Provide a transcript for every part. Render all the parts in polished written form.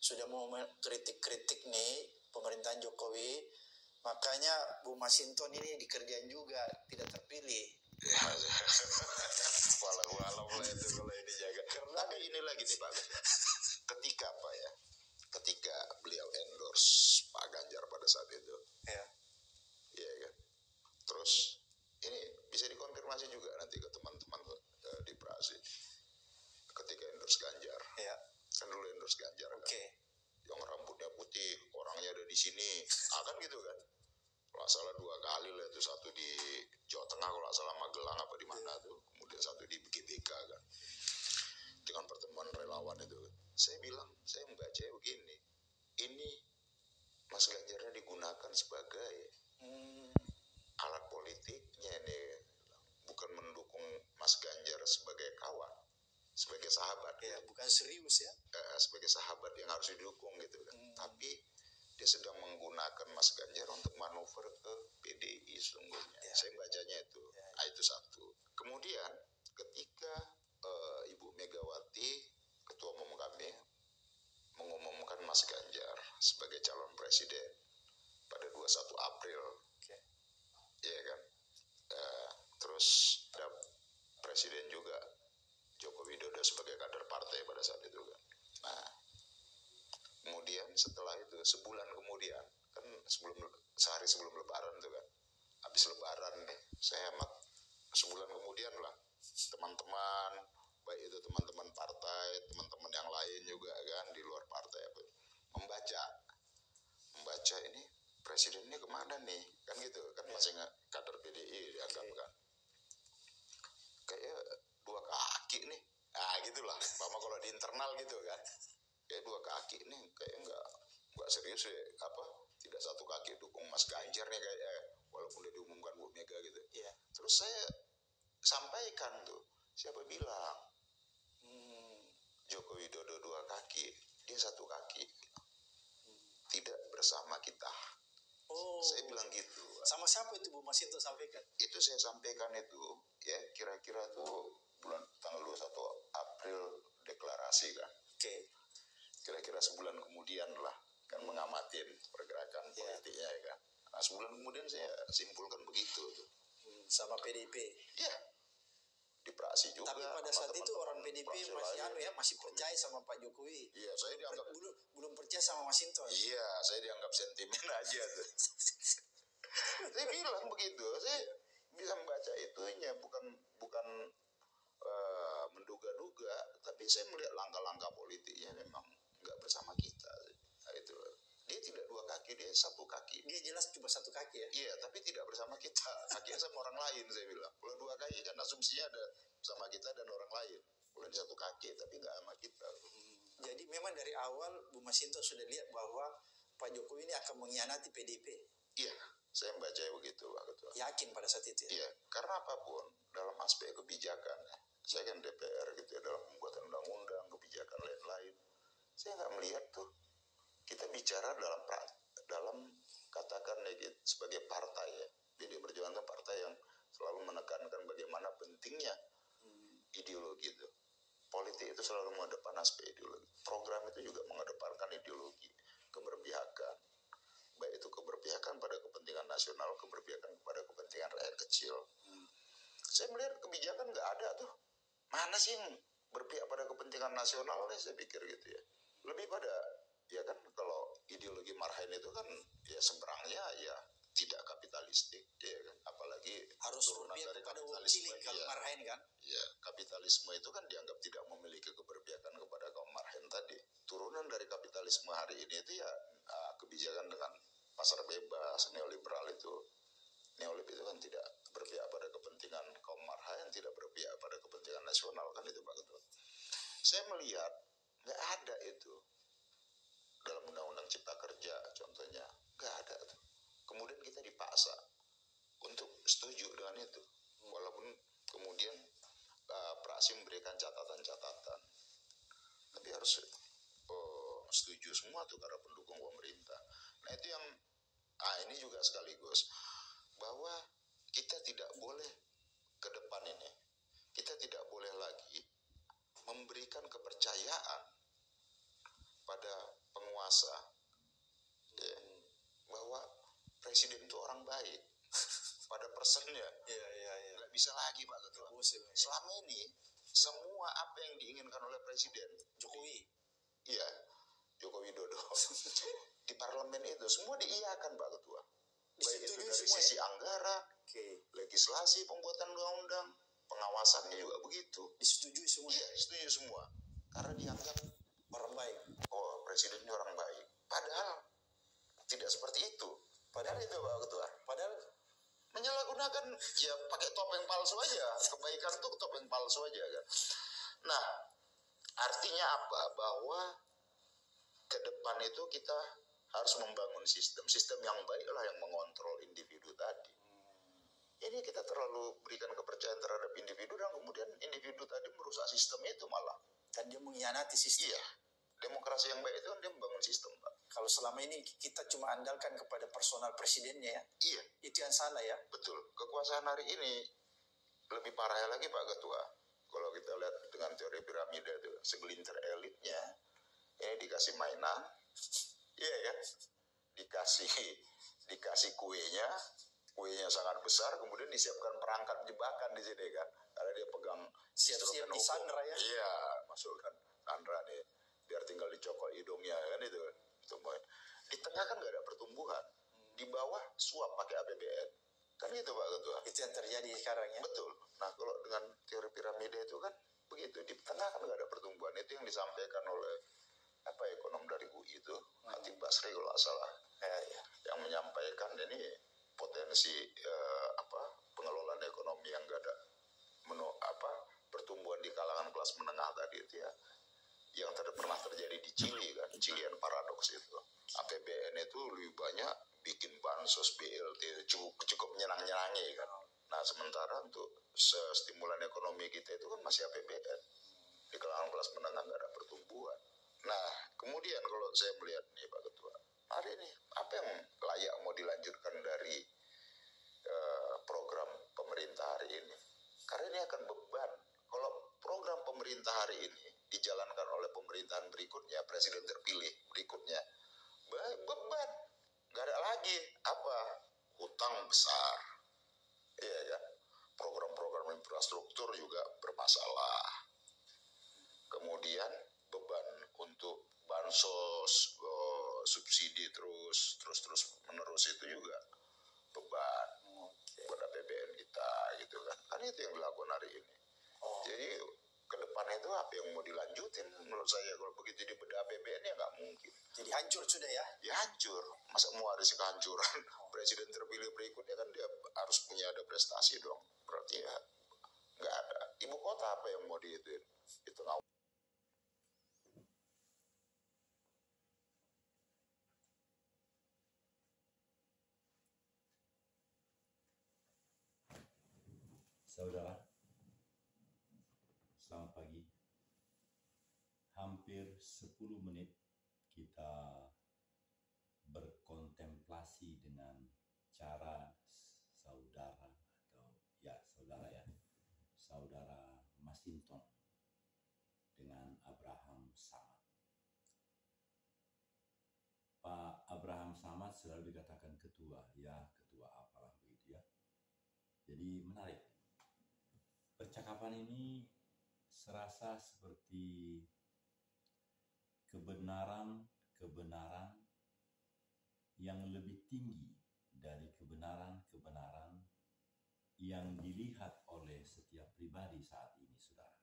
sudah mau kritik-kritik nih pemerintahan Jokowi, makanya Bu Masinton ini dikerjain juga, tidak terpilih. Ya, walau lah itu kalau ini jaga. Tapi ini lagi nih Pak, ketika apa ya? Ketika beliau endorse Pak Ganjar pada saat itu, ya kan. Terus ini bisa dikonfirmasi juga nanti ke teman-teman di Prasi. Ketika endorse Ganjar, kan dulu endorse Ganjar kan, yang rambutnya putih, orangnya ada di sini, kan gitu kan. Kalau salah 2 kali lah itu, satu di Jawa Tengah kalau salah Magelang apa di mana tuh, kemudian satu di GBK kan. Dengan pertemuan relawan itu, saya bilang, saya membaca begini, ini Mas Ganjarnya digunakan sebagai alat politiknya ini, bukan mendukung Mas Ganjar sebagai kawan, sebagai sahabat, bukan serius ya, sebagai sahabat yang harus didukung gitu kan. Tapi dia sedang menggunakan Mas Ganjar untuk manuver ke PDI sesungguhnya. Saya bacanya itu. Itu satu. Kemudian ketika Ibu Megawati, Ketua Umum kami, mengumumkan Mas Ganjar sebagai calon presiden pada 21 April, ya kan. Terus ada presiden juga Joko Widodo sebagai kader partai pada saat itu kan. Nah, kemudian setelah itu sebulan kemudian kan, sehari sebelum Lebaran itu kan, habis Lebaran nih, saya sebulan kemudian lah, teman-teman, baik itu teman-teman partai, teman-teman yang lain juga kan di luar partai, membaca ini presidennya kemana nih kan gitu kan, masih kader PDI dianggap kan, kayak 2 kaki nih, gitulah, Mama kalau di internal gitu kan, kayak 2 kaki nih, kayak nggak serius ya, tidak 1 kaki dukung Mas Ganjar nih kayak, walaupun udah diumumkan Bu Mega gitu. Terus saya sampaikan tuh, siapa bilang Joko Widodo 2 kaki, dia 1 kaki, tidak bersama kita. Saya bilang gitu. Sama siapa itu Bu Masinton sampaikan? Itu saya sampaikan itu ya, kira-kira tuh tanggal 21 April deklarasi kan. Kira-kira sebulan kemudian lah kan, mengamatin pergerakan politiknya ya kan. Nah, sebulan kemudian saya simpulkan begitu tuh. Sama PDIP. Iya. Di Prasi juga. Tapi pada saat itu orang PDIP masih percaya sama Pak Jokowi. Iya, saya dianggap belum percaya sama Masinton. Iya, saya dianggap sentimen aja tuh. Saya bilang begitu, saya bisa membaca itunya, bukan menduga-duga, tapi saya melihat langkah-langkah politiknya memang nggak bersama kita. Nah, itu dia tidak 2 kaki, dia 1 kaki. Dia jelas cuma 1 kaki ya. Iya, tapi tidak bersama kita, kakinya sama orang lain. Saya bilang, kalau 2 kaki kan asumsinya ada sama kita dan orang lain. Kalau di 1 kaki tapi nggak sama kita. Jadi memang dari awal Bu Masinton sudah lihat bahwa Pak Jokowi ini akan mengkhianati PDIP. Iya, saya membaca begitu Pak Ketua. Yakin pada saat itu ya? Iya, karena apapun dalam aspek kebijakan, saya kan DPR gitu ya, dalam pembuatan undang-undang, kebijakan lain-lain, saya nggak melihat tuh kita bicara dalam katakan gitu, sebagai partai ya. PDI Perjuangan itu partai yang selalu menekankan bagaimana pentingnya ideologi itu. Politik itu selalu mengedepankan aspek ideologi. Program itu juga mengedepankan ideologi, keberpihakan. Baik itu keberpihakan pada kepentingan nasional, keberpihakan kepada kepentingan rakyat kecil. Saya melihat kebijakan nggak ada tuh. Mana sih yang berpihak pada kepentingan nasional nih, saya pikir gitu ya. Lebih pada, ya kan, kalau ideologi marhain itu kan ya seberangnya ya tidak kapitalistik, ya kan, apalagi harus berpihak kepada kapitalisme kalau marhain kan. Ya, kapitalisme itu kan dianggap tidak memiliki keberpihakan kepada kaum marhain tadi. Turunan dari kapitalisme hari ini itu ya kebijakan dengan pasar bebas, neoliberal itu. Neoliberal itu kan tidak berpihak pada kepentingan kaum marhain, tidak berpihak pada kepentingan nasional kan, itu Pak Ketua. Saya melihat nggak ada itu dalam undang-undang Cipta Kerja contohnya, nggak ada tuh. Kemudian kita dipaksa untuk setuju dengan itu, walaupun kemudian Prasi memberikan catatan-catatan, tapi harus setuju semua tuh karena pendukung pemerintah. Nah itu yang ini juga sekaligus bahwa kita tidak boleh ke depan ini, kita tidak boleh lagi memberikan kepercayaan pada penguasa ya, bahwa presiden itu orang baik pada personnya. Nggak bisa lagi Pak Ketua. Selama ini semua apa yang diinginkan oleh Presiden Jokowi, iya Joko Widodo di parlemen itu semua diiyakan Pak Ketua. Baik itu dari sisi anggaran, legislasi, pembuatan undang-undang, pengawasannya juga begitu. Disetujui semua. Iya, setuju semua. Karena dianggap orang baik. Oh, presiden ini orang baik. Padahal tidak seperti itu. Padahal itu Pak Ketua. Padahal menyalahgunakan ya pakai topeng palsu aja. Kebaikan tuh topeng palsu aja kan. Nah, artinya apa? Bahwa ke depan itu kita harus membangun sistem yang baiklah yang mengontrol individu tadi. Ini kita terlalu berikan kepercayaan terhadap individu dan kemudian individu tadi merusak sistem itu malah. Dan dia mengkhianati sistem. Iya. Demokrasi yang baik itu kan dia membangun sistem, Pak. Kalau selama ini kita cuma andalkan kepada personal presidennya ya. Iya. Itu yang salah ya. Betul. Kekuasaan hari ini lebih parah lagi Pak Ketua. Kalau kita lihat dengan teori piramida itu segelintir elitnya ini dikasih mainan. Iya ya. Dikasih kuenya sangat besar, kemudian disiapkan perangkat jebakan di sini kan. Karena dia pegang siap-siap di Sandra ya. Iya, masukkan Sandra nih. Biar tinggal dicokol hidungnya kan itu. Di tengah kan nggak ada pertumbuhan. Di bawah suap pakai APBN. Kan gitu Pak Ketua. Itu yang terjadi sekarang ya. Betul. Nah kalau dengan teori piramida itu kan begitu. Di tengah kan nggak ada pertumbuhan. Itu yang disampaikan oleh ekonom dari UI itu, Khatib Basri kalau nggak salah. Yang menyampaikan ini potensi pengelolaan ekonomi yang nggak ada pertumbuhan di kalangan kelas menengah tadi itu ya. Yang pernah terjadi di Chili kan, Chilean paradox itu. APBN itu lebih banyak bikin bansos BLT cukup nyenang-nyenangi kan. Nah sementara untuk stimulan ekonomi kita itu kan masih APBN. Di kalangan kelas menengah nggak ada pertumbuhan. Nah kemudian kalau saya melihat nih Pak Ketua, hari ini apa yang layak mau dilanjutkan dari program pemerintah hari ini? Karena ini akan beban. Kalau program pemerintah hari ini dijalankan oleh pemerintahan berikutnya, presiden terpilih berikutnya, beban. Gak ada lagi hutang besar, iya kan? Program-program infrastruktur juga bermasalah. Kemudian beban untuk bansos, subsidi terus menerus itu juga beban buat APBN kita gitu kan. Kan itu yang dilakukan hari ini. Jadi ke depan itu apa yang mau dilanjutin menurut saya kalau begitu dibedah APBN ya nggak mungkin. Jadi hancur sudah ya? Ya hancur. Masa mau ada kehancuran? Presiden terpilih berikutnya kan dia harus punya ada prestasi dong. Berarti ya nggak ada. Ibu kota apa yang mau diituin? Itu nggak. Saudara, selamat pagi. Hampir 10 menit kita berkontemplasi dengan cara saudara Masinton dengan Abraham Samad. Pak Abraham Samad selalu dikatakan ketua apalah begitu ya. Jadi menarik. Percakapan ini serasa seperti kebenaran yang lebih tinggi dari kebenaran yang dilihat oleh setiap pribadi saat ini, saudara.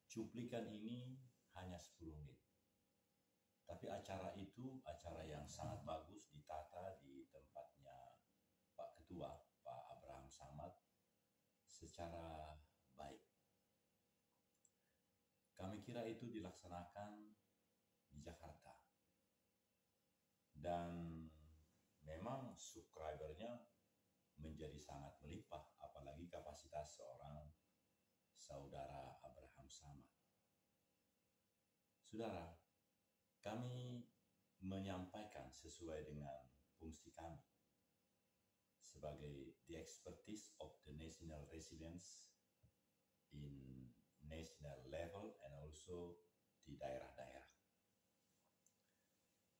Cuplikan ini hanya 10 menit. Tapi acara itu acara yang sangat bagus, ditata di tempatnya Pak Ketua, Pak Abraham Samad, secara baik. Kami kira itu dilaksanakan di Jakarta. Dan memang subscribernya menjadi sangat melimpah, apalagi kapasitas seorang saudara Abraham Samad. Saudara, kami menyampaikan sesuai dengan fungsi kami sebagai the expertise of the national residents in national level and also di daerah-daerah.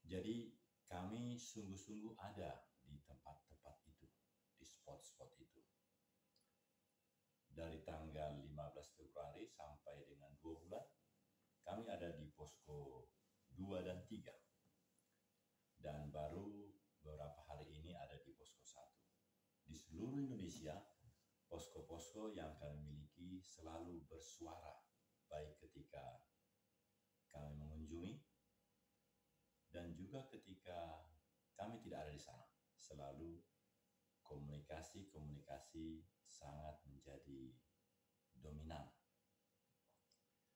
Jadi kami sungguh-sungguh ada di tempat-tempat itu, di spot-spot itu. Dari tanggal 15 Februari sampai dengan 2 bulan, kami ada di posko 2 dan 3. Dan baru beberapa hari ini ada di posko 1. Di seluruh Indonesia, posko-posko yang kami miliki selalu bersuara, baik ketika kami mengunjungi dan juga ketika kami tidak ada di sana. Selalu komunikasi sangat menjadi dominan.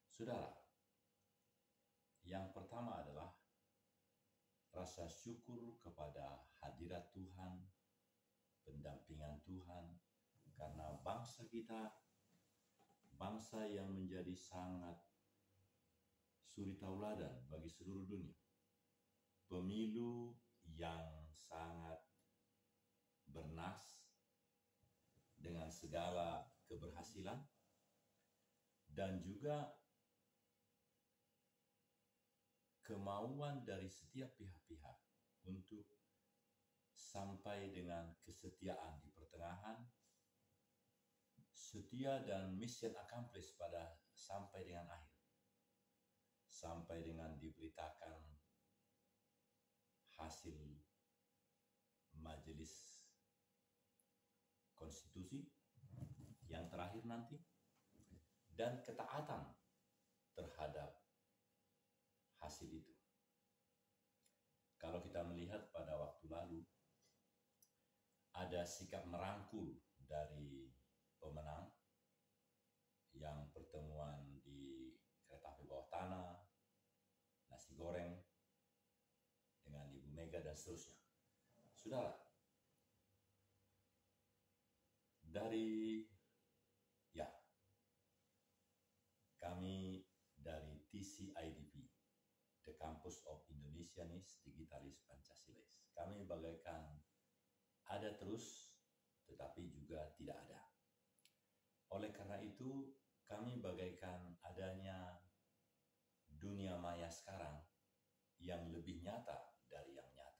Saudara, yang pertama adalah rasa syukur kepada hadirat Tuhan, pendampingan Tuhan, karena bangsa kita, bangsa yang menjadi sangat suri tauladan bagi seluruh dunia. Pemilu yang sangat bernas dengan segala keberhasilan dan juga kemauan dari setiap pihak-pihak untuk sampai dengan kesetiaan di pertengahan, setia dan mission accomplished pada sampai dengan akhir, sampai dengan diberitakan hasil majelis konstitusi yang terakhir nanti, dan ketaatan terhadap hasil itu. Kalau kita melihat pada waktu lalu, ada sikap merangkul dari pemenang yang pertemuan di kereta api bawah tanah, nasi goreng, dengan Ibu Mega dan seterusnya. Saudara, kami dari TCIDP, The Campus of Indonesianis Digitalis Pancasilais, kami bagaikan ada terus, tetapi juga tidak ada. Oleh karena itu, kami bagaikan adanya dunia maya sekarang yang lebih nyata dari yang nyata.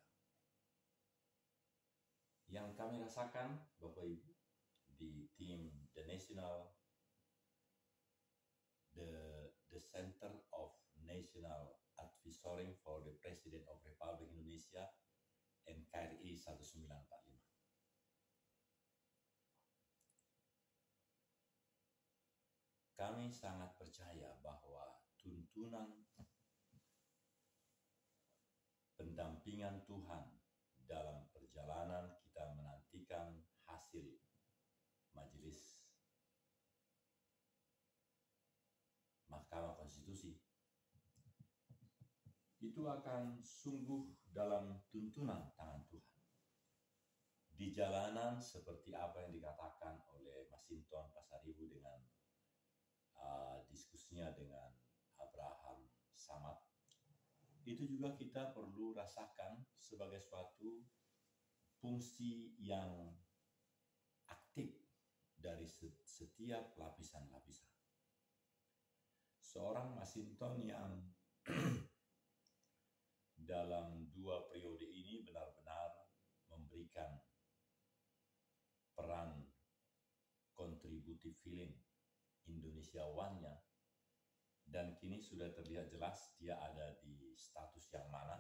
Yang kami rasakan, Bapak Ibu, di tim the Center of National Advisory for the President of Republic Indonesia, NKRI 1945. Kami sangat percaya bahwa tuntunan pendampingan Tuhan dalam perjalanan kita menantikan hasil majelis Mahkamah Konstitusi itu akan sungguh dalam tuntunan tangan Tuhan. Di jalanan seperti apa yang dikatakan oleh Masinton Pasaribu dengan diskusinya dengan Abraham Samad, itu juga kita perlu rasakan sebagai suatu fungsi yang aktif dari setiap lapisan-lapisan. Seorang Masinton yang dalam 2 periode ini benar-benar memberikan peran kontributif feeling Indonesiawannya, dan kini sudah terlihat jelas dia ada di status yang mana.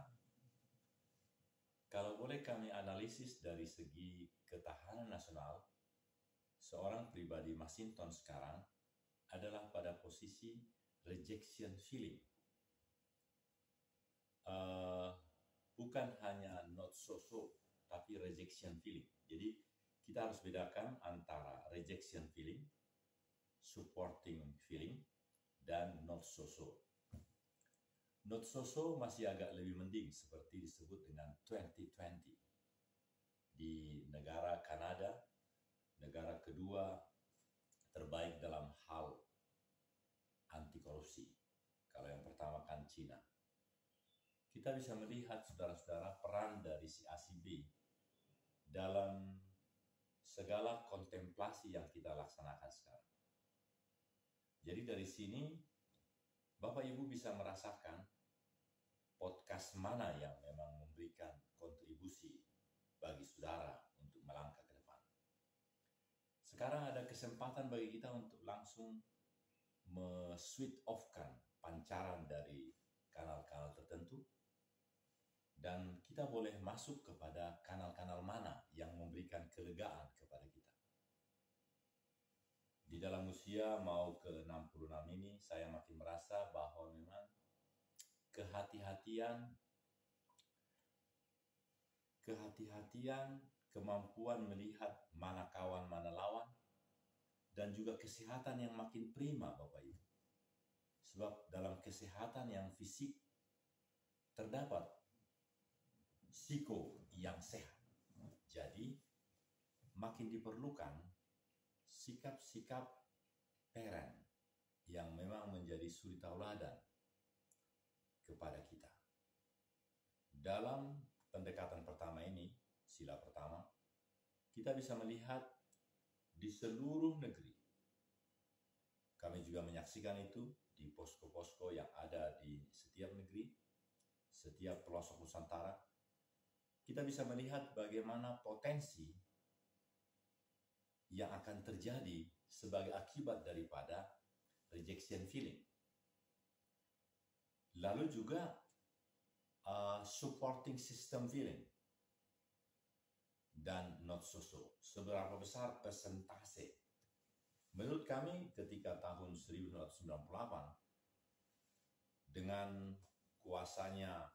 Kalau boleh kami analisis dari segi ketahanan nasional, seorang pribadi Masinton sekarang adalah pada posisi rejection feeling. Bukan hanya not so-so, tapi rejection feeling. Jadi kita harus bedakan antara rejection feeling, supporting feeling, dan not so-so. Not so-so masih agak lebih mending, seperti disebut dengan 2020. Di negara Kanada, negara kedua terbaik dalam hal anti korupsi. Kalau yang pertama kan Cina. Kita bisa melihat, saudara-saudara, peran dari si A si B dalam segala kontemplasi yang kita laksanakan sekarang. Jadi dari sini Bapak Ibu bisa merasakan podcast mana yang memang memberikan kontribusi bagi saudara untuk melangkah ke depan. Sekarang ada kesempatan bagi kita untuk langsung switch off-kan pancaran dari kanal-kanal tertentu, dan kita boleh masuk kepada kanal-kanal mana yang memberikan kelegaan kepada kita. Di dalam usia mau ke 66 ini, saya makin merasa bahwa memang kehati-hatian, kemampuan melihat mana kawan, mana lawan, dan juga kesehatan yang makin prima, Bapak Ibu. Sebab dalam kesehatan yang fisik terdapat psiko yang sehat. Jadi makin diperlukan sikap-sikap parent yang memang menjadi suri tauladan kepada kita. Dalam pendekatan pertama ini, sila pertama, kita bisa melihat di seluruh negeri. Kami juga menyaksikan itu di posko-posko yang ada di setiap negeri, setiap pelosok Nusantara. Kita bisa melihat bagaimana potensi yang akan terjadi sebagai akibat daripada rejection feeling. Lalu juga supporting system feeling dan not so. Seberapa besar persentase? Menurut kami ketika tahun 1998 dengan kuasanya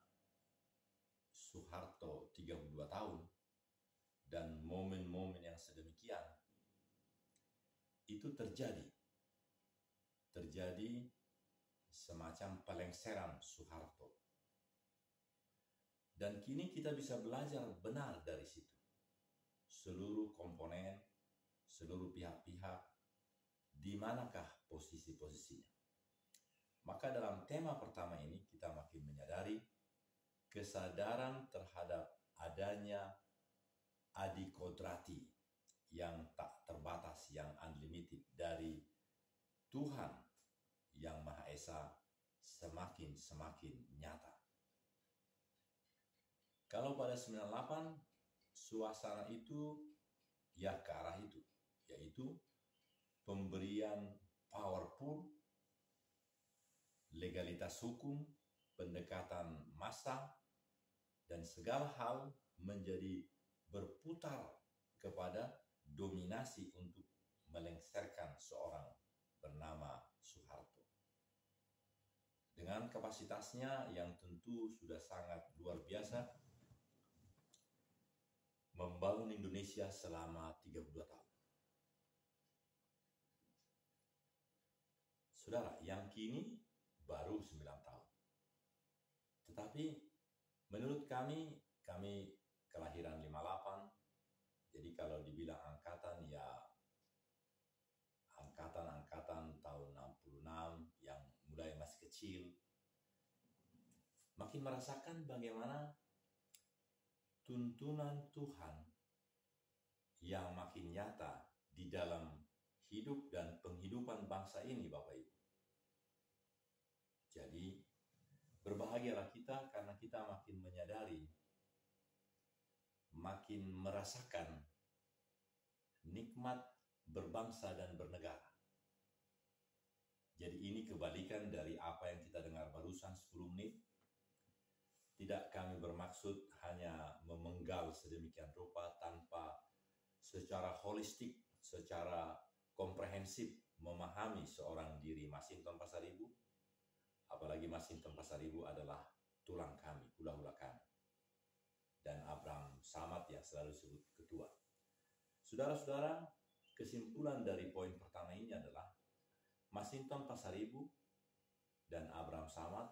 Soeharto 32 tahun dan momen-momen yang sedemikian, itu terjadi semacam pelengseran Soeharto. Dan kini kita bisa belajar benar dari situ. Seluruh komponen, seluruh pihak-pihak, di manakah posisi-posisinya. Maka dalam tema pertama ini kita makin menyadari kesadaran terhadap adanya adikodrati yang tak terbatas, yang unlimited dari Tuhan yang Maha Esa semakin nyata. Kalau pada 98 suasana itu ya ke arah itu, yaitu pemberian powerful, legalitas hukum, pendekatan massa, dan segala hal menjadi berputar kepada dominasi untuk melengsarkan seorang bernama Soeharto. Dengan kapasitasnya yang tentu sudah sangat luar biasa, membangun Indonesia selama 32 tahun. Saudara, yang kini baru 9 tahun. Tetapi menurut kami kelahiran 58, jadi kalau dibilang angkatan, ya angkatan tahun 66 yang mulai masih kecil, makin merasakan bagaimana tuntunan Tuhan yang makin nyata di dalam hidup dan penghidupan bangsa ini, Bapak Ibu. Jadi berbahagialah kita karena kita makin menyadari, makin merasakan nikmat berbangsa dan bernegara. Jadi ini kebalikan dari apa yang kita dengar barusan 10 menit. Tidak kami bermaksud hanya memenggal sedemikian rupa tanpa secara holistik, secara komprehensif memahami seorang diri Masinton Pasaribu. Apalagi Masinton Pasaribu adalah tulang kami, hula-hula kami. Dan Abraham Samad yang selalu disebut ketua. Saudara-saudara, kesimpulan dari poin pertama ini adalah Masinton Pasaribu dan Abraham Samad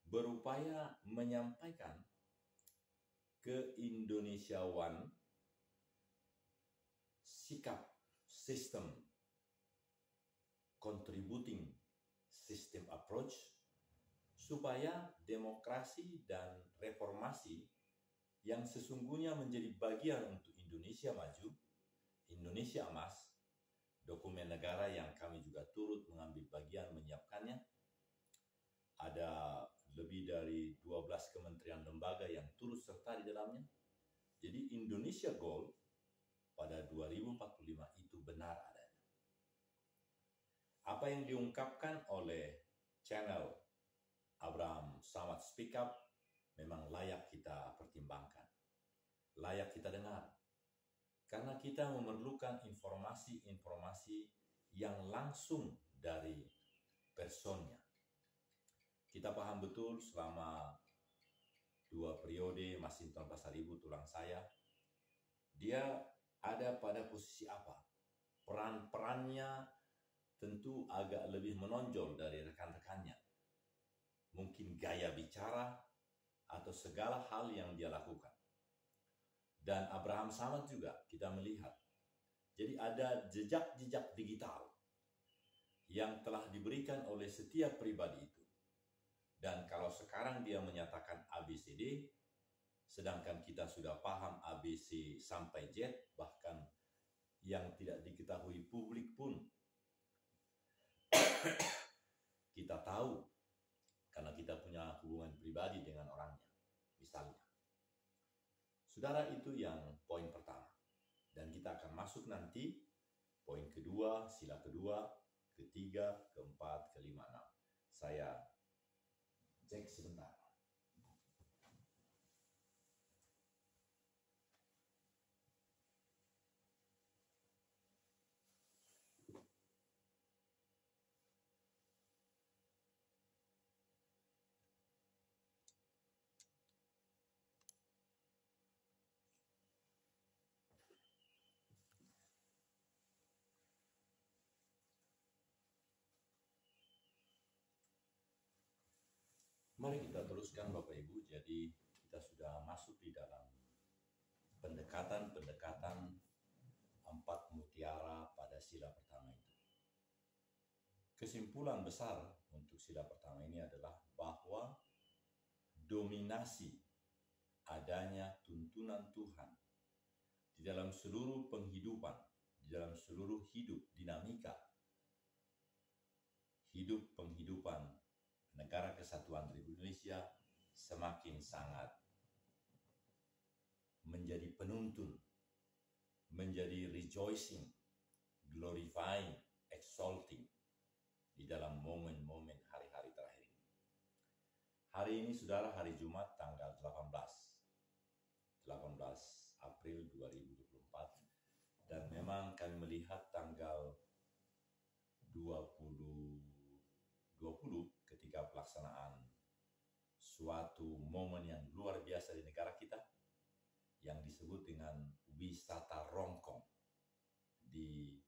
berupaya menyampaikan keindonesiawan sikap sistem contributing system approach supaya demokrasi dan reformasi yang sesungguhnya menjadi bagian untuk Indonesia maju, Indonesia emas, dokumen negara yang kami juga turut mengambil bagian menyiapkannya, kementerian lembaga yang turut serta di dalamnya. Jadi Indonesia Goal pada 2045 itu benar adanya. Apa yang diungkapkan oleh channel Abraham Samad Speak Up memang layak kita pertimbangkan, layak kita dengar. Karena kita memerlukan informasi-informasi yang langsung dari personnya. Kita paham betul selama 2 periode Masinton Pasaribu tulang saya, dia ada pada posisi apa? Perannya tentu agak lebih menonjol dari rekan-rekannya. Mungkin gaya bicara atau segala hal yang dia lakukan. Dan Abraham Samad juga kita melihat. Jadi ada jejak-jejak digital yang telah diberikan oleh setiap pribadi itu. Dan kalau sekarang dia menyatakan ABCD, sedangkan kita sudah paham ABC sampai Z, bahkan yang tidak diketahui publik pun kita tahu karena kita punya hubungan pribadi dengan orangnya, misalnya. Saudara, itu yang poin pertama. Dan kita akan masuk nanti poin kedua, sila kedua, ketiga, keempat, kelima, enam. Saya cek sebentar. Mari kita teruskan Bapak Ibu. Jadi kita sudah masuk di dalam pendekatan 4 mutiara pada sila pertama itu. Kesimpulan besar untuk sila pertama ini adalah bahwa dominasi adanya tuntunan Tuhan di dalam seluruh penghidupan, di dalam seluruh hidup, dinamika hidup penghidupan Negara Kesatuan Republik Indonesia semakin sangat menjadi penuntun, menjadi rejoicing, glorifying, exalting di dalam momen-momen hari-hari terakhir ini. Hari ini saudara, hari Jumat tanggal 18 April 2024, dan memang kami melihat tanggal 20 ketika pelaksanaan suatu momen yang luar biasa di negara kita yang disebut dengan wisata Rongkong di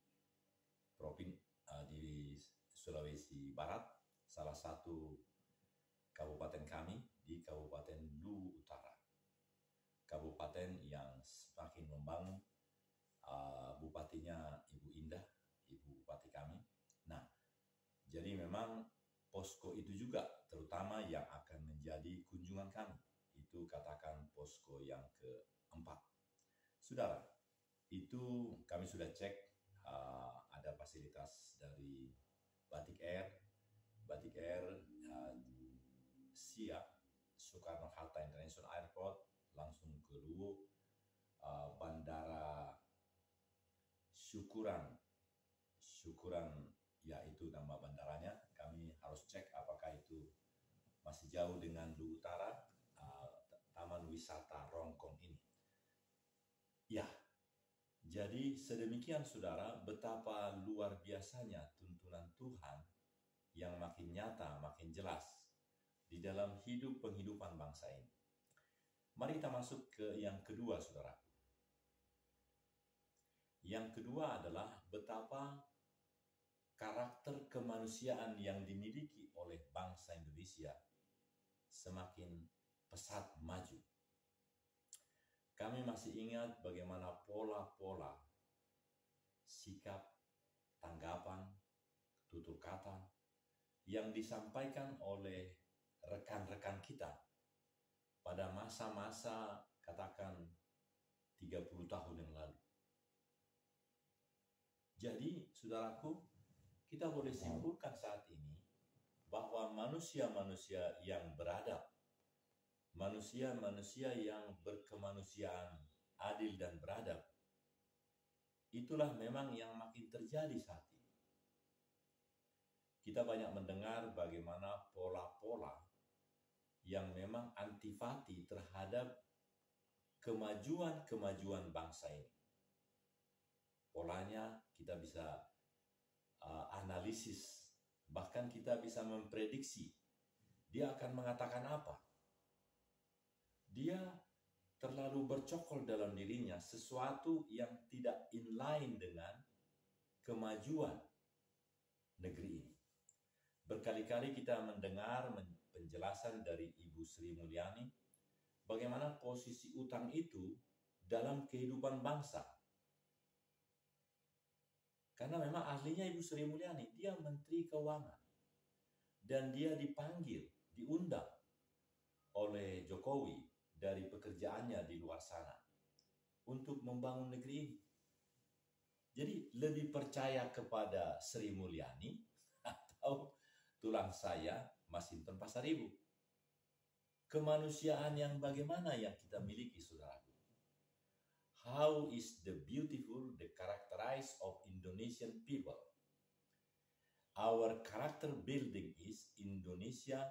Sulawesi Barat, salah satu kabupaten kami di Kabupaten Luwu Utara, kabupaten yang semakin membangun. Bupatinya Ibu Indah, Ibu Bupati kami. Nah, jadi memang posko itu juga terutama yang akan menjadi kunjungan kami. Itu katakan posko yang keempat. Saudara, itu kami sudah cek ada fasilitas dari Batik Air siap Soekarno-Hatta International Airport langsung ke Luwu, Bandara Syukuran yaitu nama bandaranya. Kami harus cek apakah itu masih jauh dengan Luwu Utara, Taman Wisata Rongkong ini. Ya, jadi sedemikian saudara, betapa luar biasanya tuntunan Tuhan yang makin nyata, makin jelas di dalam penghidupan bangsa ini. Mari kita masuk ke yang kedua saudara. Yang kedua adalah betapa karakter kemanusiaan yang dimiliki oleh bangsa Indonesia semakin pesat maju. Kami masih ingat bagaimana pola-pola sikap, tanggapan, tutur kata yang disampaikan oleh rekan-rekan kita pada masa-masa katakan 30 tahun yang lalu. Jadi, saudaraku, kita boleh simpulkan saat ini bahwa manusia-manusia yang beradab, manusia-manusia yang berkemanusiaan, adil dan beradab, itulah memang yang makin terjadi saat ini. Kita banyak mendengar bagaimana pola-pola yang memang antipati terhadap kemajuan bangsa ini. Polanya kita bisa analisis, bahkan kita bisa memprediksi dia akan mengatakan apa. Dia terlalu bercokol dalam dirinya sesuatu yang tidak inline dengan kemajuan negeri ini. Berkali-kali kita mendengar penjelasan dari Ibu Sri Mulyani bagaimana posisi utang itu dalam kehidupan bangsa. Karena memang ahlinya Ibu Sri Mulyani, dia Menteri Keuangan. Dan dia dipanggil, diundang oleh Jokowi dari pekerjaannya di luar sana untuk membangun negeri ini. Jadi lebih percaya kepada Sri Mulyani atau tulang saya Masinton Pasaribu. Kemanusiaan yang bagaimana yang kita miliki, saudaraku? How is the beautiful, the characterized of Indonesian people? Our character building is Indonesia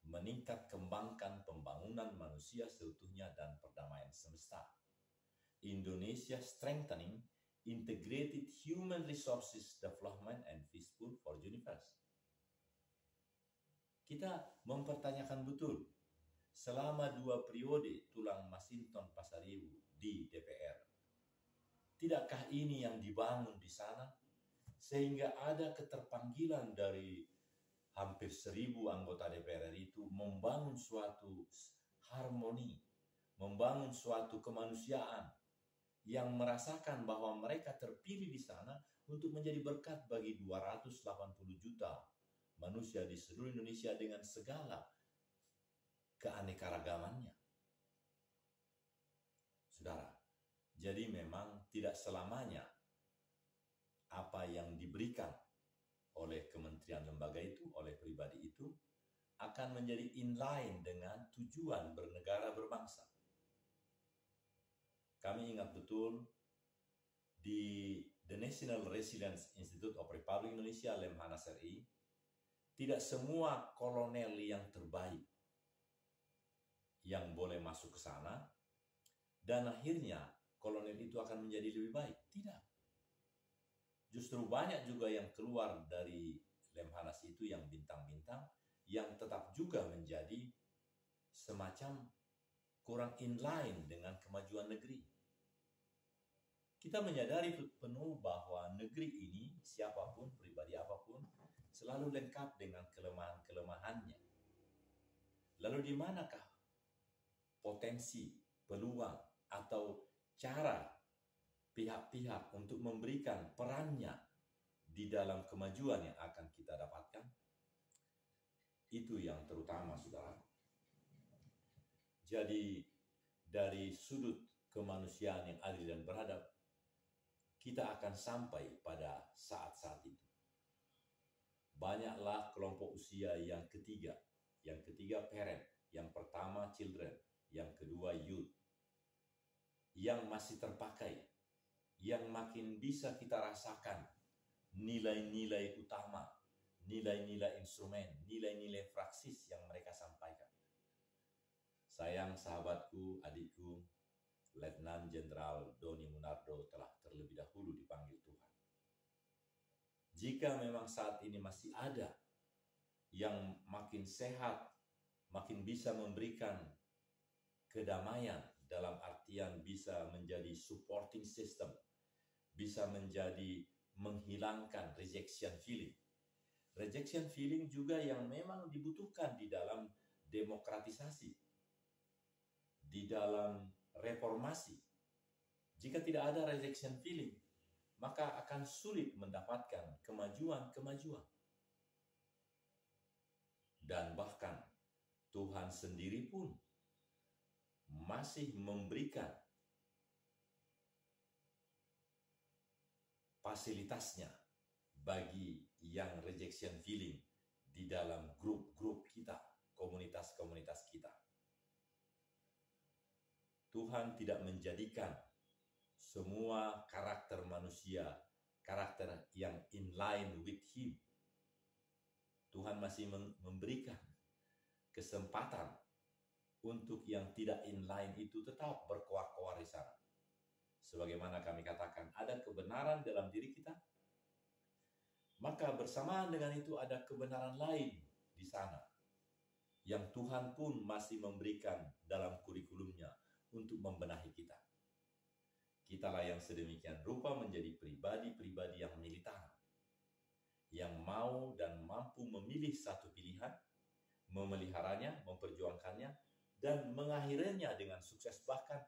meningkat kembangkan pembangunan manusia seutuhnya dan perdamaian semesta. Indonesia strengthening integrated human resources development and peaceful for universe. Kita mempertanyakan betul, selama 2 periode tulang Masinton Pasaribu di DPR, tidakkah ini yang dibangun di sana? Sehingga ada keterpanggilan dari hampir 1.000 anggota DPR itu membangun suatu harmoni, membangun suatu kemanusiaan yang merasakan bahwa mereka terpilih di sana untuk menjadi berkat bagi 280 juta manusia di seluruh Indonesia dengan segala keanekaragamannya. Saudara, jadi memang tidak selamanya apa yang diberikan oleh kementerian lembaga itu, oleh pribadi itu, akan menjadi inline dengan tujuan bernegara berbangsa. Kami ingat betul di The National Resilience Institute of Republic Indonesia, Lemhanas RI, tidak semua kolonel yang terbaik yang boleh masuk ke sana, dan akhirnya kolonel itu akan menjadi lebih baik. Tidak. Justru banyak juga yang keluar dari Lemhanas itu yang bintang-bintang, yang tetap juga menjadi semacam kurang inline dengan kemajuan negeri. Kita menyadari penuh bahwa negeri ini, siapapun, pribadi apapun, selalu lengkap dengan kelemahan-kelemahannya. Lalu di manakah potensi, peluang, atau cara pihak-pihak untuk memberikan perannya di dalam kemajuan yang akan kita dapatkan? Itu yang terutama, saudara. Jadi dari sudut kemanusiaan yang adil dan beradab, kita akan sampai pada saat-saat itu. Banyaklah kelompok usia yang ketiga. Yang ketiga parent, yang pertama children, yang kedua youth, yang masih terpakai, yang makin bisa kita rasakan nilai-nilai utama, nilai-nilai instrumen, nilai-nilai praksis yang mereka sampaikan. Sayang sahabatku, adikku, Letnan Jenderal Doni Monardo telah terlebih dahulu dipanggil Tuhan. Jika memang saat ini masih ada yang makin sehat, makin bisa memberikan kedamaian dalam artian bisa menjadi supporting system, bisa menjadi menghilangkan rejection feeling. Rejection feeling juga yang memang dibutuhkan di dalam demokratisasi, di dalam reformasi. Jika tidak ada rejection feeling, maka akan sulit mendapatkan kemajuan-kemajuan. Dan bahkan Tuhan sendiri pun masih memberikan fasilitasnya bagi yang rejection feeling di dalam grup-grup kita, komunitas-komunitas kita. Tuhan tidak menjadikan semua karakter manusia, karakter yang in line with Him. Tuhan masih memberikan kesempatan untuk yang tidak in line itu tetap berkoar-koar di sana. Sebagaimana kami katakan, ada kebenaran dalam diri kita, maka bersamaan dengan itu ada kebenaran lain di sana yang Tuhan pun masih memberikan dalam kurikulumnya untuk membenahi kita. Kitalah yang sedemikian rupa menjadi pribadi-pribadi yang militan, yang mau dan mampu memilih satu pilihan, memeliharanya, memperjuangkannya, dan mengakhirinya dengan sukses, bahkan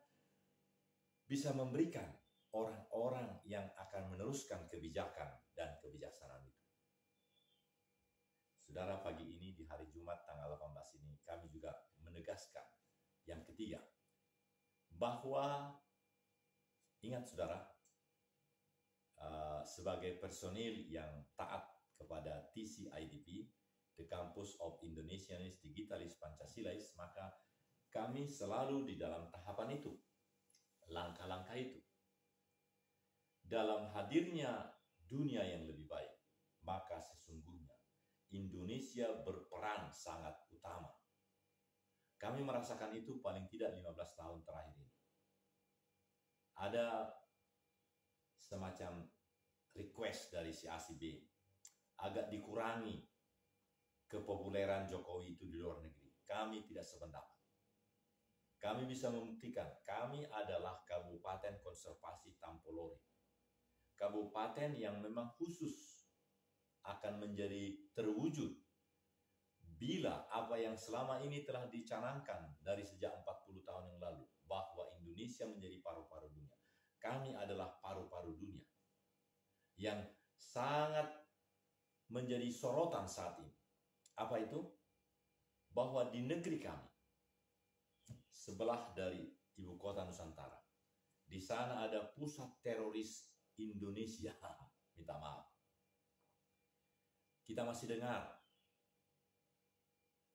bisa memberikan orang-orang yang akan meneruskan kebijakan dan kebijaksanaan itu. Saudara, pagi ini di hari Jumat tanggal 18 ini kami juga menegaskan yang ketiga, bahwa ingat saudara, sebagai personil yang taat kepada TCIDP, The Campus of Indonesianist Digitalis Pancasilais, maka kami selalu di dalam tahapan itu, langkah-langkah itu. Dalam hadirnya dunia yang lebih baik, maka sesungguhnya Indonesia berperan sangat utama. Kami merasakan itu paling tidak 15 tahun terakhir ini. Ada semacam request dari si A si B, agak dikurangi kepopuleran Jokowi itu di luar negeri. Kami tidak sependapat. Kami bisa membuktikan, kami adalah Kabupaten Konservasi Tampolori. Kabupaten yang memang khusus akan menjadi terwujud bila apa yang selama ini telah dicanangkan dari sejak 40 tahun yang lalu, bahwa Indonesia menjadi paru-paru dunia. Kami adalah paru-paru dunia yang sangat menjadi sorotan saat ini. Apa itu? Bahwa di negeri kami, sebelah dari ibu kota Nusantara, di sana ada pusat teroris Indonesia. Minta maaf. Kita masih dengar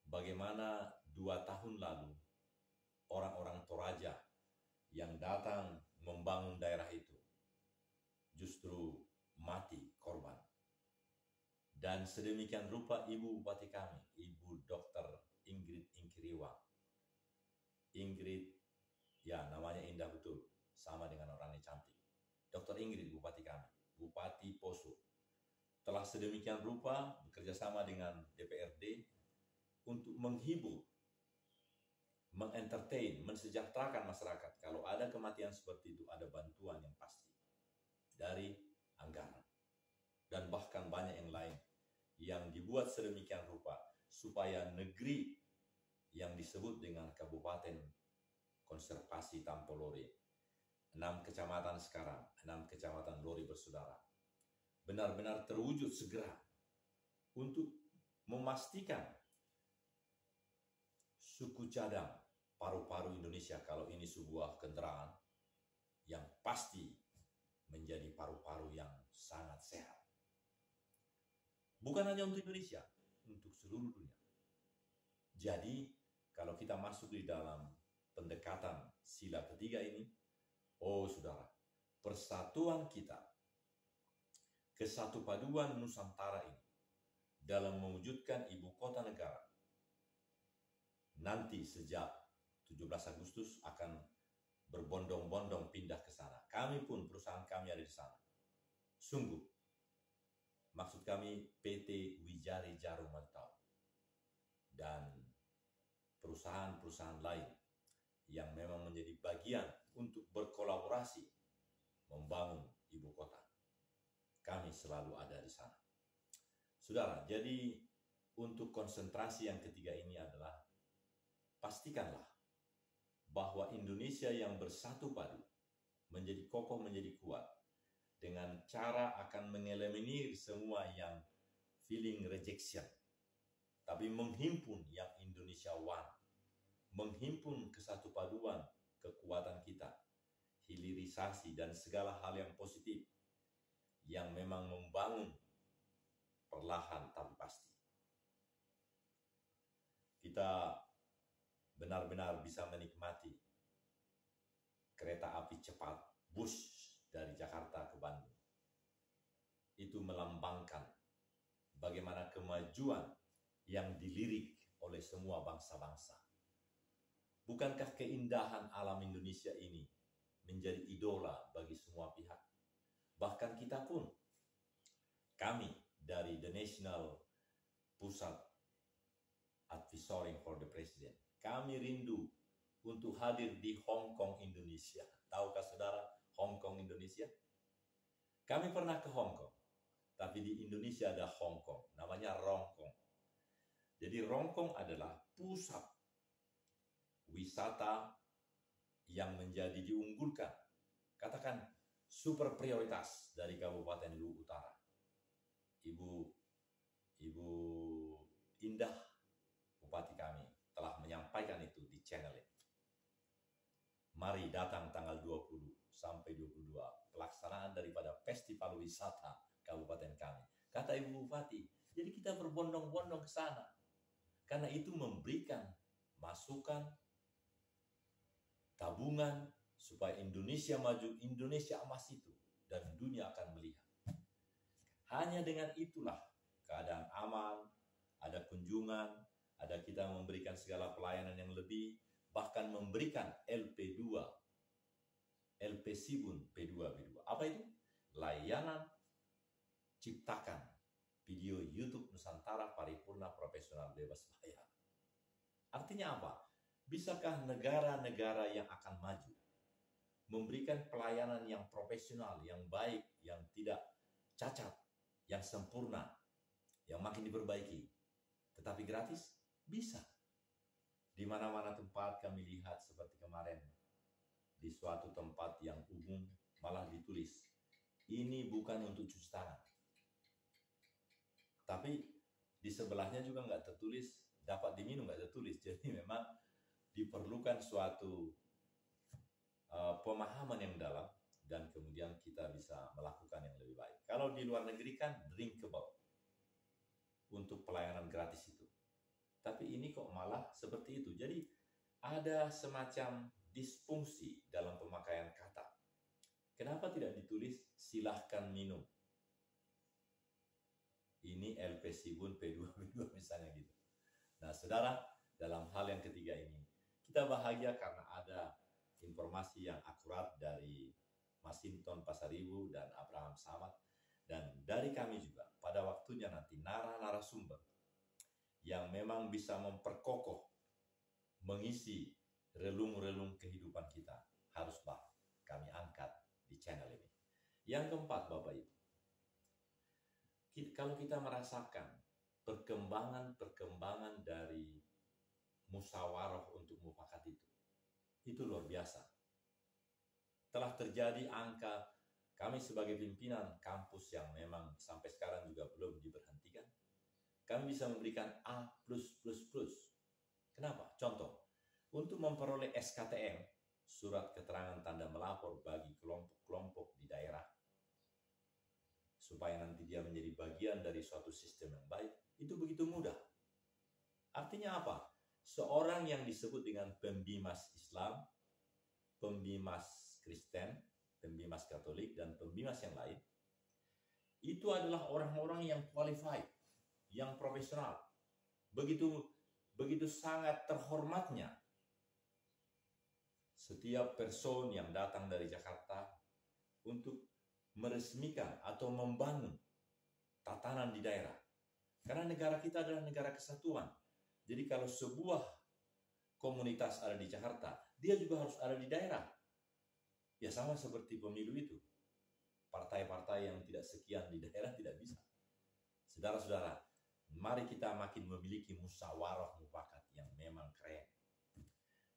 bagaimana 2 tahun lalu orang-orang Toraja yang datang membangun daerah itu justru mati korban. Dan sedemikian rupa Ibu Bupati kami, Ibu Dr. Ingrid Ingkiriwang. Ingrid, ya namanya indah betul, sama dengan orangnya cantik. Dr. Ingrid Bupati kami, Bupati Poso, telah sedemikian rupa bekerjasama dengan DPRD untuk menghibur, mengentertain, mensejahterakan masyarakat. Kalau ada kematian seperti itu, ada bantuan yang pasti dari anggaran. Dan bahkan banyak yang lain yang dibuat sedemikian rupa supaya negeri yang disebut dengan Kabupaten Konservasi Tampolori, 6 kecamatan sekarang, 6 kecamatan Lori bersaudara, benar-benar terwujud segera untuk memastikan suku cadang paru-paru Indonesia, kalau ini sebuah kendaraan yang pasti menjadi paru-paru yang sangat sehat. Bukan hanya untuk Indonesia, untuk seluruh dunia. Jadi, kalau kita masuk di dalam pendekatan sila ketiga ini, oh saudara, persatuan kita, kesatupaduan Nusantara ini dalam mewujudkan ibu kota negara nanti sejak 17 Agustus akan berbondong-bondong pindah ke sana. Kami pun, perusahaan kami ada di sana. Sungguh, maksud kami PT Wijari Jarum Mantau dan perusahaan-perusahaan lain yang memang menjadi bagian untuk berkolaborasi membangun ibu kota. Kami selalu ada di sana. Saudara, jadi untuk konsentrasi yang ketiga ini adalah pastikanlah bahwa Indonesia yang bersatu padu, menjadi kokoh, menjadi kuat, dengan cara akan mengeliminir semua yang feeling rejection, tapi menghimpun yang Indonesia One, menghimpun kesatupaduan kekuatan kita, hilirisasi dan segala hal yang positif yang memang membangun perlahan tapi pasti. Kita benar-benar bisa menikmati kereta api cepat, bus dari Jakarta ke Bandung. Itu melambangkan bagaimana kemajuan yang dilirik oleh semua bangsa-bangsa. Bukankah keindahan alam Indonesia ini menjadi idola bagi semua pihak? Bahkan kita pun, kami dari The National Pusat Advisory for the President, kami rindu untuk hadir di Hong Kong, Indonesia. Tahukah saudara Hong Kong, Indonesia? Kami pernah ke Hong Kong, tapi di Indonesia ada Hong Kong, namanya Rongkong. Jadi Rongkong adalah pusat wisata yang menjadi diunggulkan, katakan super prioritas dari Kabupaten Luwu Utara. Ibu Indah, Bupati kami, telah menyampaikan itu di channel ini. Mari datang tanggal 20 sampai 22, pelaksanaan daripada Festival Wisata Kabupaten kami. Kata Ibu Bupati, jadi kita berbondong-bondong ke sana. Karena itu memberikan masukan, tabungan, supaya Indonesia maju, Indonesia emas itu, dan dunia akan melihat. Hanya dengan itulah keadaan aman, ada kunjungan, ada kita memberikan segala pelayanan yang lebih, bahkan memberikan LP2, LP Sibun P2. Apa itu? Layanan ciptakan video YouTube Nusantara Paripurna Profesional Bebas Bayar. Artinya apa? Bisakah negara-negara yang akan maju memberikan pelayanan yang profesional, yang baik, yang tidak cacat, yang sempurna, yang makin diperbaiki, tetapi gratis? Bisa. Di mana-mana tempat kami lihat seperti kemarin, di suatu tempat yang umum malah ditulis, ini bukan untuk cuci tangan. Tapi di sebelahnya juga nggak tertulis, dapat diminum, nggak tertulis. Jadi memang diperlukan suatu pemahaman yang dalam, dan kemudian kita bisa melakukan yang lebih baik. Kalau di luar negeri kan drinkable untuk pelayanan gratis itu. Tapi ini kok malah seperti itu. Jadi ada semacam disfungsi dalam pemakaian kata. Kenapa tidak ditulis silahkan minum? Ini LP Sibun P2 misalnya gitu. Nah, saudara, dalam hal yang ketiga ini, kita bahagia karena ada informasi yang akurat dari Masinton Pasaribu dan Abraham Samad, dan dari kami juga pada waktunya nanti narasumber yang memang bisa memperkokoh, mengisi relung-relung kehidupan kita, haruslah kami angkat di channel ini. Yang keempat, Bapak Ibu, kalau kita merasakan perkembangan dari musyawarah untuk mufakat itu luar biasa. Telah terjadi angka, kami sebagai pimpinan kampus yang memang sampai sekarang juga belum diberhentikan, kami bisa memberikan A+++. Kenapa? Contoh, untuk memperoleh SKTM, surat keterangan tanda melapor bagi kelompok-kelompok di daerah, supaya nanti dia menjadi bagian dari suatu sistem yang baik, itu begitu mudah. Artinya apa? Seorang yang disebut dengan pembimas Islam, pembimas Kristen, pembimas Katolik, dan pembimas yang lain, itu adalah orang-orang yang qualified, yang profesional. Begitu sangat terhormatnya setiap person yang datang dari Jakarta untuk meresmikan atau membangun tatanan di daerah. Karena negara kita adalah negara kesatuan. Jadi kalau sebuah komunitas ada di Jakarta, dia juga harus ada di daerah. Ya sama seperti pemilu itu. Partai-partai yang tidak sekian di daerah tidak bisa. Saudara-saudara, mari kita makin memiliki musyawarah mufakat yang memang keren.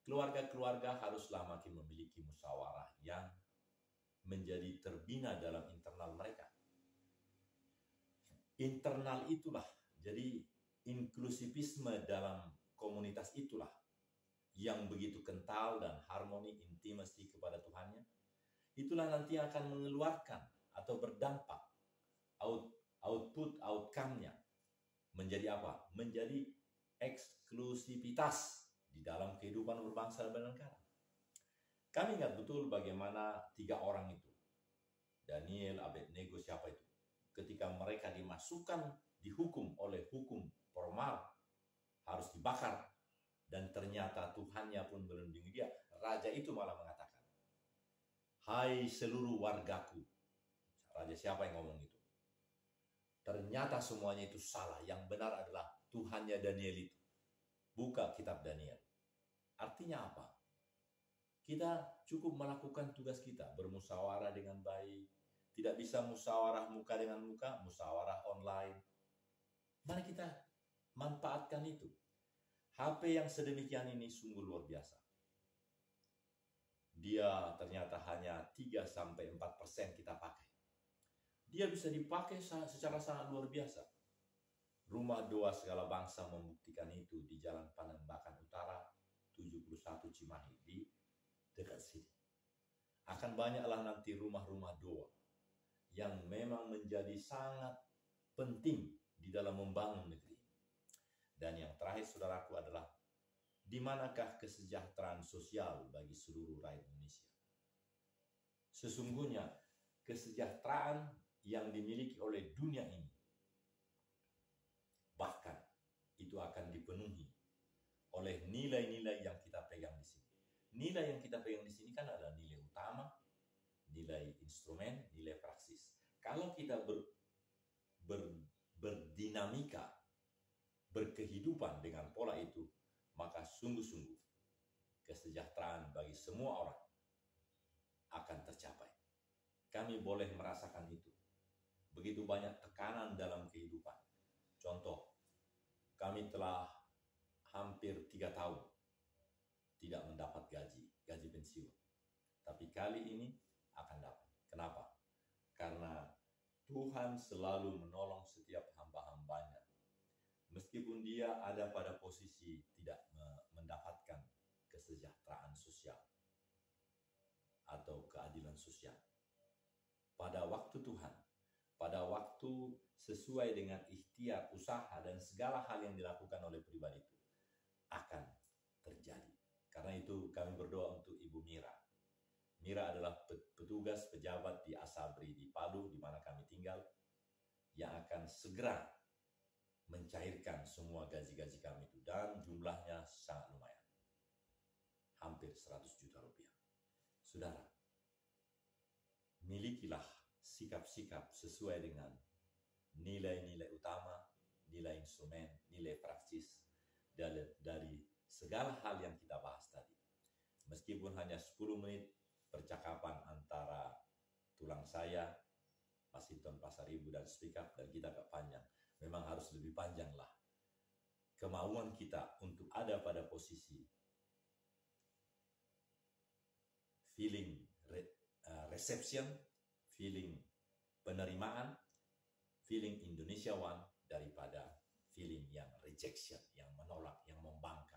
Keluarga-keluarga haruslah makin memiliki musyawarah yang menjadi terbina dalam internal mereka. Internal itulah, jadi inklusivisme dalam komunitas itulah yang begitu kental dan harmoni, intimasi kepada Tuhannya. Itulah nanti akan mengeluarkan atau berdampak outcome-nya menjadi apa? Menjadi eksklusivitas di dalam kehidupan berbangsa dan bernegara. Kami ingat betul bagaimana 3 orang itu, Daniel, Abednego, siapa itu, ketika mereka dimasukkan, dihukum oleh hukum formal, harus dibakar, dan ternyata Tuhannya pun melindungi dia. Raja itu malah mengatakan, hai seluruh wargaku. Raja siapa yang ngomong itu? Ternyata semuanya itu salah. Yang benar adalah Tuhannya Daniel itu. Buka kitab Daniel. Artinya apa? Kita cukup melakukan tugas kita, bermusyawarah dengan baik. Tidak bisa musyawarah muka dengan muka, musyawarah online. Mari kita manfaatkan itu. HP yang sedemikian ini sungguh luar biasa. Dia ternyata hanya 3-4% kita pakai. Dia bisa dipakai secara sangat luar biasa. Rumah doa segala bangsa membuktikan itu di Jalan Panembakan Utara 71 Cimahi di dekat sini. Akan banyaklah nanti rumah-rumah doa yang memang menjadi sangat penting di dalam membangun negeri. Dan yang terakhir saudaraku adalah di manakah kesejahteraan sosial bagi seluruh rakyat Indonesia? Sesungguhnya kesejahteraan yang dimiliki oleh dunia ini bahkan itu akan dipenuhi oleh nilai-nilai yang kita pegang di sini. Nilai yang kita pegang di sini kan adalah nilai utama, nilai instrumen, nilai praksis. Kalau kita berdinamika, berkehidupan dengan pola itu, maka sungguh-sungguh kesejahteraan bagi semua orang akan tercapai. Kami boleh merasakan itu. Begitu banyak tekanan dalam kehidupan. Contoh, kami telah hampir 3 tahun tidak mendapat gaji pensiun. Tapi kali ini akan dapat. Kenapa? Karena Tuhan selalu menolong setiap hamba-hambanya. Meskipun dia ada pada posisi tidak mendapatkan kesejahteraan sosial atau keadilan sosial. Pada waktu Tuhan, pada waktu sesuai dengan ikhtiar, usaha, dan segala hal yang dilakukan oleh pribadi itu akan terjadi. Karena itu kami berdoa untuk Ibu Mira. Mira adalah petugas pejabat di Asabri di Palu, di mana kami tinggal, yang akan segera mencairkan semua gaji-gaji kami itu, dan jumlahnya sangat lumayan, hampir 100 juta rupiah. Saudara, milikilah sikap-sikap sesuai dengan nilai-nilai utama, nilai instrumen, nilai praksis dari segala hal yang kita bahas tadi. Meskipun hanya 10 menit percakapan antara tulang saya, Mas Hinton Pasaribu, dan Speak Up, dan kita agak panjang. Memang harus lebih panjang lah. Kemauan kita untuk ada pada posisi feeling reception, feeling penerimaan, feeling Indonesiawan, daripada feeling yang rejection, yang menolak, yang membangkang.